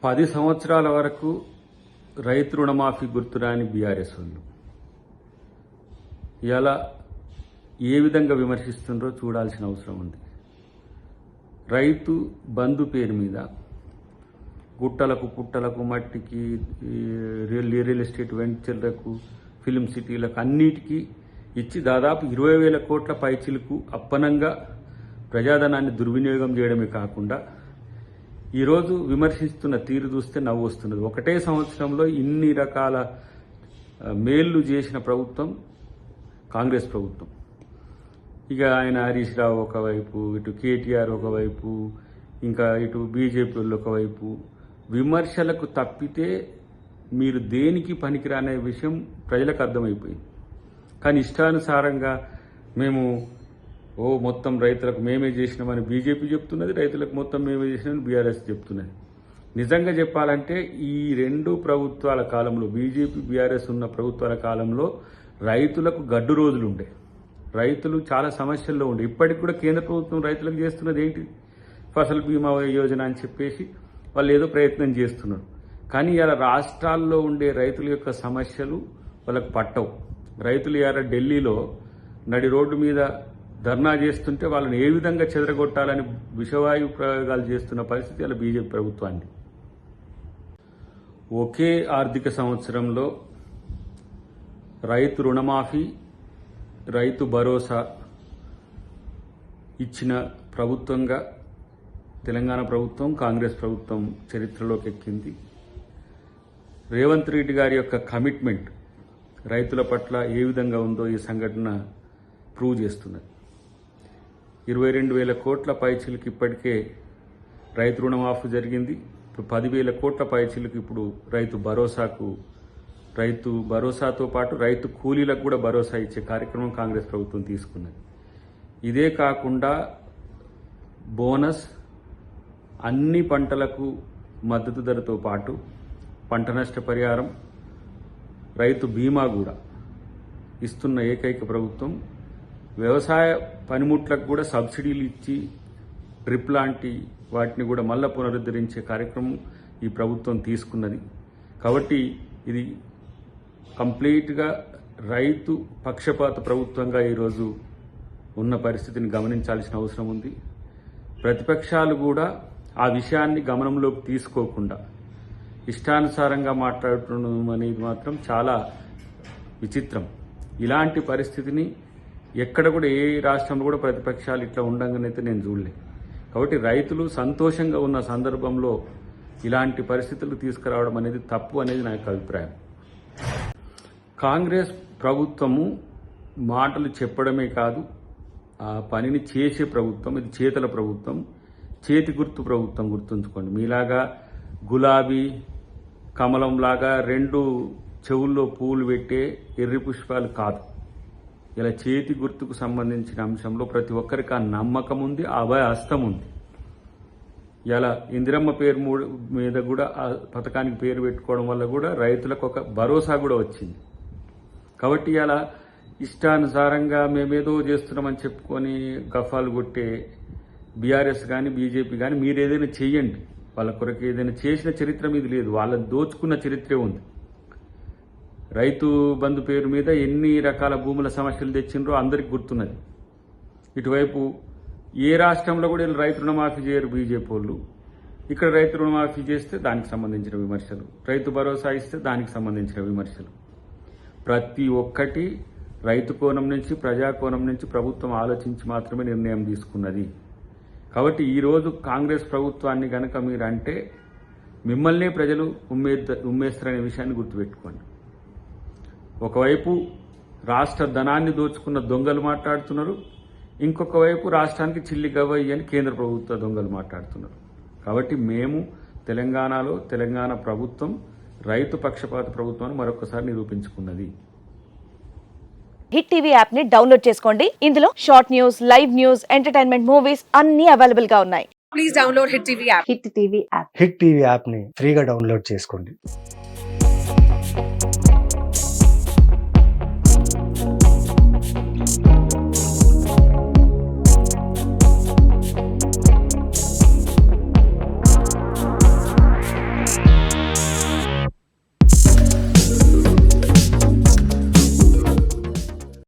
10 సంవత్సరాల వరకు రైతు రుణమాఫీ గుర్తురాని బీఆర్ఎస్ వాళ్ళు ఇలా ఏ విధంగా విమర్శిస్తుండ్రో చూడాల్సిన అవసరం ఉంది. రైతు బంధు పేరు మీద గుట్టలకు పుట్టలకు మట్టికి రియల్ ఎస్టేట్ వెంచర్లకు ఫిలిం సిటీలకు అన్నిటికీ ఇచ్చి దాదాపు 20,000 కోట్ల పైచిలకు అప్పనంగా ప్రజాధనాన్ని దుర్వినియోగం చేయడమే కాకుండా ఈరోజు విమర్శిస్తున్న తీరు చూస్తే నవ్వు వస్తున్నది. ఒకటే సంవత్సరంలో ఇన్ని రకాల మేళ్లు చేసిన ప్రభుత్వం కాంగ్రెస్ ప్రభుత్వం. ఇక ఆయన హరీష్ రావు ఒకవైపు, ఇటు కేటీఆర్ ఒకవైపు, ఇంకా ఇటు బీజేపీ వాళ్ళు ఒకవైపు విమర్శలకు తప్పితే మీరు దేనికి పనికిరానే విషయం ప్రజలకు అర్థమైపోయింది. కానీ ఇష్టానుసారంగా మేము మొత్తం రైతులకు మేమే చేసినామని బీజేపీ చెప్తున్నది, రైతులకు మొత్తం మేమే చేసినామని బీఆర్ఎస్ చెప్తున్నది. నిజంగా చెప్పాలంటే ఈ రెండు ప్రభుత్వాల కాలంలో, బీజేపీ బీఆర్ఎస్ ఉన్న ప్రభుత్వాల కాలంలో రైతులకు గడ్డు రోజులు ఉండే, రైతులు చాలా సమస్యల్లో ఉండే. ఇప్పటికి కూడా కేంద్ర ప్రభుత్వం రైతులకు చేస్తున్నది ఏంటి? ఫసల్ బీమా యోజన అని చెప్పేసి వాళ్ళు ఏదో ప్రయత్నం చేస్తున్నారు. కానీ ఇలా రాష్ట్రాల్లో ఉండే రైతుల యొక్క సమస్యలు వాళ్ళకు పట్టవు. రైతులు ఇలా ఢిల్లీలో నడి రోడ్డు మీద ధర్నా చేస్తుంటే వాళ్ళని ఏ విధంగా చెదరగొట్టాలని విషవాయు ప్రయోగాలు చేస్తున్న పరిస్థితి అలా బీజేపీ ప్రభుత్వాన్ని. ఒకే ఆర్థిక సంవత్సరంలో రైతు రుణమాఫీ, రైతు భరోసా ఇచ్చిన ప్రభుత్వంగా తెలంగాణ ప్రభుత్వం, కాంగ్రెస్ ప్రభుత్వం చరిత్రలోకి ఎక్కింది. రేవంత్ రెడ్డి గారి యొక్క కమిట్మెంట్ రైతుల పట్ల ఏ విధంగా ఉందో ఈ సంఘటన ప్రూవ్ చేస్తున్నది. 22,000 కోట్ల పైచిలకు ఇప్పటికే రైతు రుణమాఫీ జరిగింది. ఇప్పుడు 10,000 కోట్ల పైచిలకు ఇప్పుడు రైతు భరోసాతో పాటు రైతు కూలీలకు కూడా భరోసా ఇచ్చే కార్యక్రమం కాంగ్రెస్ ప్రభుత్వం తీసుకున్నది. ఇదే కాకుండా బోనస్, అన్ని పంటలకు మద్దతు ధరతో పాటు పంట నష్ట పరిహారం, రైతు బీమా కూడా ఇస్తున్న ఏకైక ప్రభుత్వం. వ్యవసాయ పనిముట్లకు కూడా సబ్సిడీలు ఇచ్చి డ్రిప్ లాంటి వాటిని కూడా మళ్ళా పునరుద్ధరించే కార్యక్రమం ఈ ప్రభుత్వం తీసుకున్నది. కాబట్టి ఇది కంప్లీట్గా రైతు పక్షపాత ప్రభుత్వంగా ఈరోజు ఉన్న పరిస్థితిని గమనించాల్సిన అవసరం ఉంది. ప్రతిపక్షాలు కూడా ఆ విషయాన్ని గమనంలోకి తీసుకోకుండా ఇష్టానుసారంగా మాట్లాడటం అనేది మాత్రం చాలా విచిత్రం. ఇలాంటి పరిస్థితిని ఎక్కడ కూడా, ఏ రాష్ట్రంలో కూడా ప్రతిపక్షాలు ఇట్లా ఉండంగానైతే నేను చూడలేదు. కాబట్టి రైతులు సంతోషంగా ఉన్న సందర్భంలో ఇలాంటి పరిస్థితులు తీసుకురావడం అనేది తప్పు అనేది నా యొక్క అభిప్రాయం. కాంగ్రెస్ ప్రభుత్వము మాటలు చెప్పడమే కాదు, ఆ పనిని చేసే ప్రభుత్వం. ఇది చేతల ప్రభుత్వం, చేతి గుర్తు ప్రభుత్వం. గుర్తుంచుకోండి, మీలాగా గులాబీ కమలంలాగా 2 చెవుల్లో పూలు పెట్టే ఎర్రి పుష్పాలు కాదు. ఇలా చేతి గుర్తుకు సంబంధించిన అంశంలో ప్రతి ఒక్కరికి ఆ నమ్మకం ఉంది, ఆ అభయ హస్తం ఉంది. ఇలా ఇందిరమ్మ పేరు మీద కూడా ఆ పథకానికి పేరు పెట్టుకోవడం వల్ల కూడా రైతులకు ఒక భరోసా కూడా వచ్చింది. కాబట్టి ఇలా ఇష్టానుసారంగా మేమేదో చేస్తున్నామని చెప్పుకొని గఫాలు కొట్టే బీఆర్ఎస్ కానీ బీజేపీ కానీ మీరు ఏదైనా చెయ్యండి, వాళ్ళ కొరకు ఏదైనా చేసిన చరిత్ర మీద లేదు, వాళ్ళని దోచుకున్న చరిత్రే ఉంది. రైతు బంధు పేరు మీద ఎన్ని రకాల భూముల సమస్యలు తెచ్చిండ్రో అందరికి గుర్తున్నది. ఇటువైపు ఏ రాష్ట్రంలో కూడా వీళ్ళు రైతు రుణమాఫీ చేయరు బీజేపీ వాళ్ళు. ఇక్కడ రైతు రుణమాఫీ చేస్తే దానికి సంబంధించిన విమర్శలు, రైతు భరోసా ఇస్తే దానికి సంబంధించిన విమర్శలు. ప్రతి ఒక్కటి రైతు కోణం నుంచి, ప్రజా కోణం నుంచి ప్రభుత్వం ఆలోచించి మాత్రమే నిర్ణయం తీసుకున్నది. కాబట్టి ఈరోజు కాంగ్రెస్ ప్రభుత్వాన్ని గనక మీరు అంటే మిమ్మల్నే ప్రజలు ఉమ్మేస్తారనే విషయాన్ని గుర్తుపెట్టుకోండి. ఒకవైపు రాష్ట్ర ధనాన్ని దోచుకున్న దొంగలు మాట్లాడుతున్నారు, ఇంకొక వైపు రాష్ట్రానికి చిల్లి గవ్వయ్య అని కేంద్ర ప్రభుత్వ దొంగలు మాట్లాడుతున్నారు. కాబట్టి మేము తెలంగాణలో తెలంగాణ ప్రభుత్వం రైతు పక్షపాత ప్రభుత్వాన్ని మరొకసారి నిరూపించుకున్నది. హిట్ టీవీ యాప్ ని డౌన్లోడ్ చేసుకోండి. ఇందులో short news, live news, entertainment movies అన్ని అవైలబుల్ గా ఉన్నాయి. Please download hit TV app. Hit TV app ని ఫ్రీగా డౌన్లోడ్ చేసుకోండి.